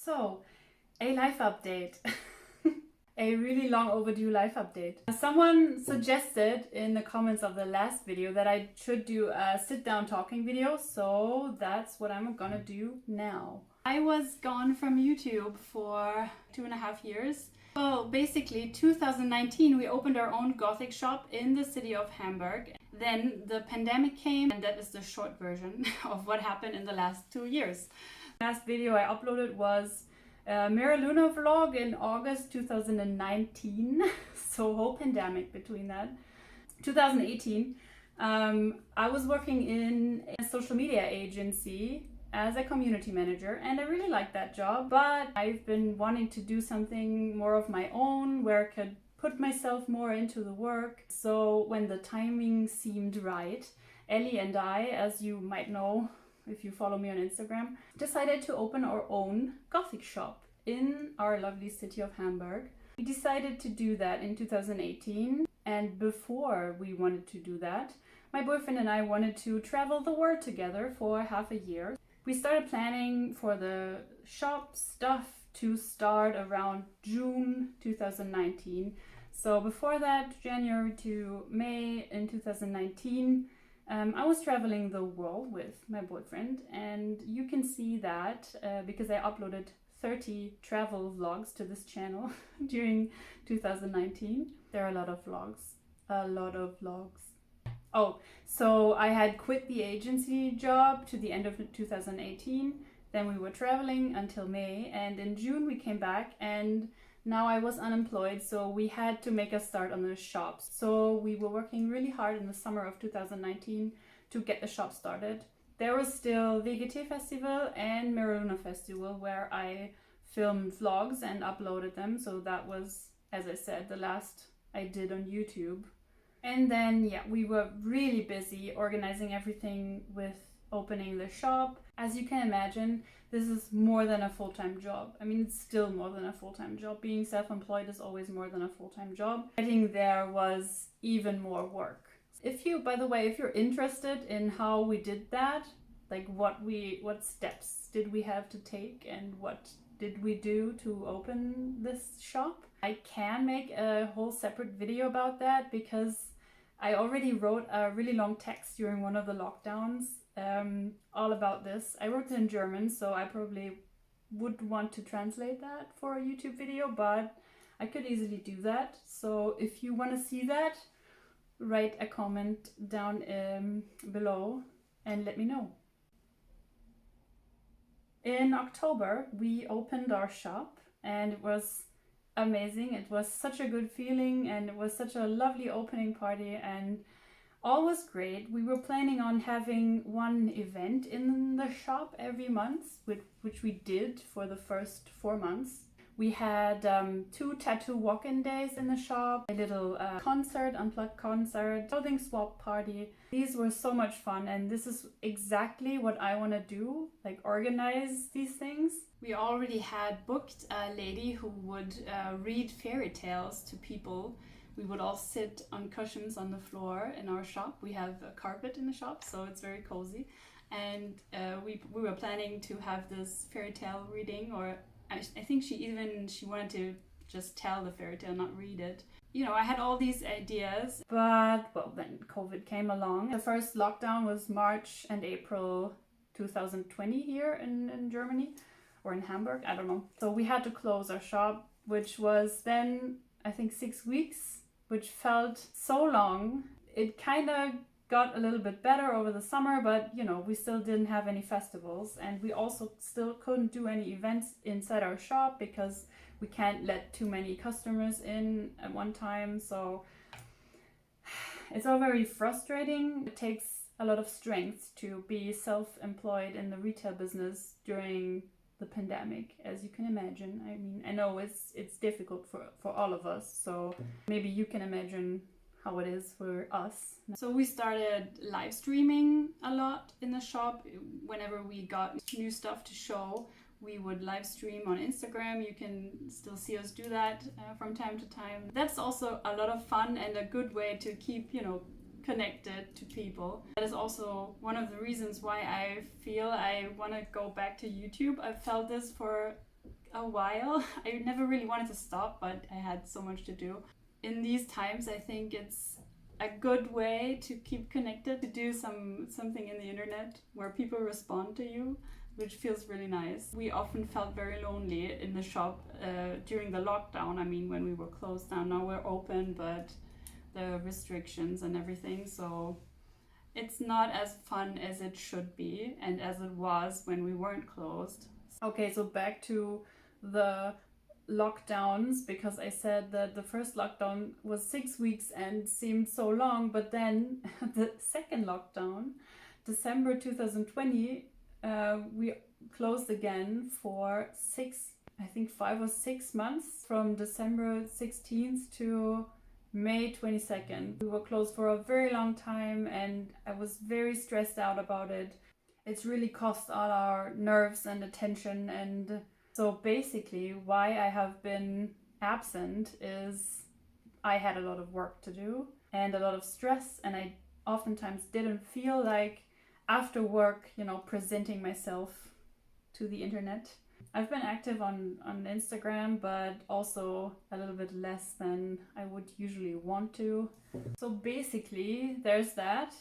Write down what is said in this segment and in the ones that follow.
So, a life update. A really long overdue life update. Someone suggested in the comments of the last video that I should do a sit-down talking video, so that's what I'm gonna do now. I was gone from YouTube for 2.5 years. Well, basically 2019 we opened our own Gothic shop in the city of Hamburg. Then the pandemic came, and that is the short version of what happened in the last 2 years. The last video I uploaded was a Mira Luna vlog in August 2019, so whole pandemic between that. 2018, I was working in a social media agency as a community manager, and I really liked that job, but I've been wanting to do something more of my own where I could put myself more into the work. So when the timing seemed right, Ellie and I, as you might know if you follow me on Instagram, decided to open our own Gothic shop in our lovely city of Hamburg. We decided to do that in 2018, and before we wanted to do that, my boyfriend and I wanted to travel the world together for half a year. We started planning for the shop stuff to start around June 2019. So before that, January to May in 2019, I was traveling the world with my boyfriend, and you can see that because I uploaded 30 travel vlogs to this channel during 2019. There are a lot of vlogs. Oh, so I had quit the agency job to the end of 2018. Then we were traveling until May, and in June we came back, and now I was unemployed, so we had to make a start on the shop. So we were working really hard in the summer of 2019 to get the shop started. There was still VGT Festival and Mira Luna Festival where I filmed vlogs and uploaded them. So that was, as I said, the last I did on YouTube. And then, yeah, we were really busy organizing everything with opening the shop. As you can imagine, this is more than a full-time job. I mean, it's still more than a full-time job. Being self-employed is always more than a full-time job. Getting there was even more work. By the way, if you're interested in how we did that, like what steps did we have to take and what did we do to open this shop, I can make a whole separate video about that because I already wrote a really long text during one of the lockdowns all about this. I wrote it in German, so I probably would want to translate that for a YouTube video, but I could easily do that. So if you want to see that, write a comment down below and let me know. In October, we opened our shop, and it was amazing. It was such a good feeling, and it was such a lovely opening party, and all was great. We were planning on having one event in the shop every month, which we did for the first 4 months. We had 2 tattoo walk-in days in the shop, a little unplugged concert, clothing swap party. These were so much fun, and this is exactly what I want to do, like organize these things. We already had booked a lady who would read fairy tales to people. We would all sit on cushions on the floor in our shop. We have a carpet in the shop, so it's very cozy. And we were planning to have this fairy tale reading, or I think she wanted to just tell the fairy tale, not read it. You know, I had all these ideas, but well, then COVID came along. The first lockdown was March and April 2020 here in Germany, or in Hamburg, I don't know. So we had to close our shop, which was then, I think, 6 weeks, which felt so long. It kind of got a little bit better over the summer, but you know, we still didn't have any festivals, and we also still couldn't do any events inside our shop because we can't let too many customers in at one time. So it's all very frustrating. It takes a lot of strength to be self-employed in the retail business during the pandemic, as you can imagine. I mean, I know it's difficult for all of us, so maybe you can imagine how it is for us. So we started live streaming a lot in the shop. Whenever we got new stuff to show, we would live stream on Instagram. You can still see us do that from time to time. That's also a lot of fun and a good way to keep, connected to people. That is also one of the reasons why I feel I want to go back to YouTube. I've felt this for a while. I never really wanted to stop, but I had so much to do. In these times, I think it's a good way to keep connected, to do something in the internet where people respond to you, which feels really nice. We often felt very lonely in the shop during the lockdown. I mean, when we were closed down. Now we're open, but the restrictions and everything, so it's not as fun as it should be and as it was when we weren't closed. Okay, so back to the lockdowns, because I said that the first lockdown was 6 weeks and seemed so long, but then the second lockdown, December 2020, we closed again for 5 or 6 months, from December 16th to May 22nd. We were closed for a very long time and I was very stressed out about it. It's really cost all our nerves and attention, and so basically why I have been absent is I had a lot of work to do and a lot of stress, and I oftentimes didn't feel like after work, presenting myself to the internet. I've been active on Instagram, but also a little bit less than I would usually want to. So basically, there's that.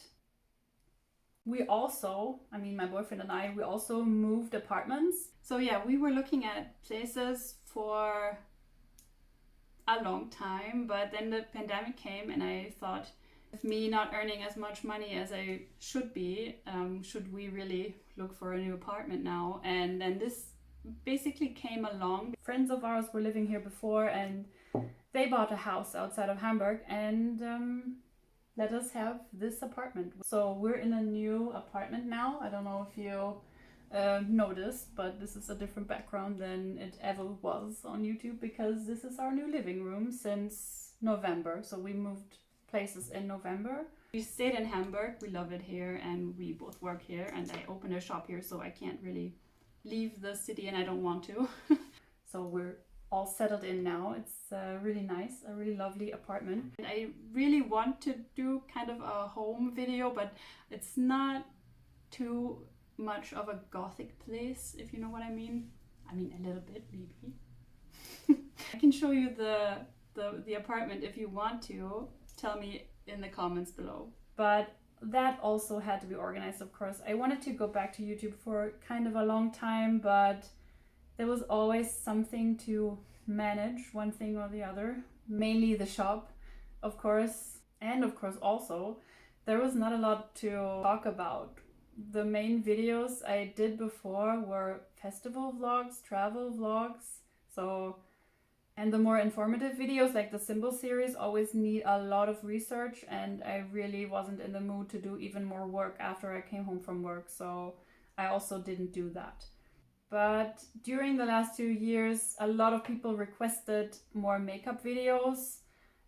We also, my boyfriend and I, we also moved apartments. So yeah, we were looking at places for a long time, but then the pandemic came and I thought, with me not earning as much money as I should be, should we really look for a new apartment now? And then this basically came along. Friends of ours were living here before and they bought a house outside of Hamburg and let us have this apartment. So we're in a new apartment now. I don't know if you noticed, but this is a different background than it ever was on YouTube, because this is our new living room since November. So we moved places in November. We stayed in Hamburg, we love it here, and we both work here, and I opened a shop here, so I can't really leave the city and I don't want to. So we're all settled in now. It's really nice, a really lovely apartment. And I really want to do kind of a home video, but it's not too much of a gothic place, if you know what I mean. I mean, a little bit, maybe. I can show you the apartment if you want to. Tell me in the comments below. But that also had to be organized, of course. I wanted to go back to YouTube for kind of a long time, but there was always something to manage, one thing or the other. Mainly the shop, of course. And of course also, there was not a lot to talk about. The main videos I did before were festival vlogs, travel vlogs. And the more informative videos, like the symbol series, always need a lot of research, and I really wasn't in the mood to do even more work after I came home from work, so I also didn't do that. But during the last 2 years, a lot of people requested more makeup videos,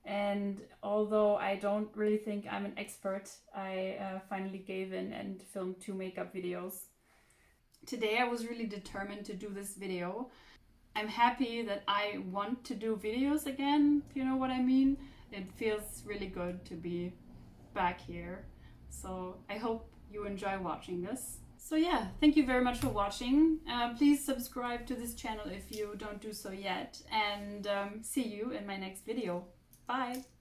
and although I don't really think I'm an expert, I finally gave in and filmed 2 makeup videos. Today I was really determined to do this video. I'm happy that I want to do videos again, if you know what I mean. It feels really good to be back here. So I hope you enjoy watching this. So yeah, thank you very much for watching. Please subscribe to this channel if you don't do so yet. And see you in my next video. Bye!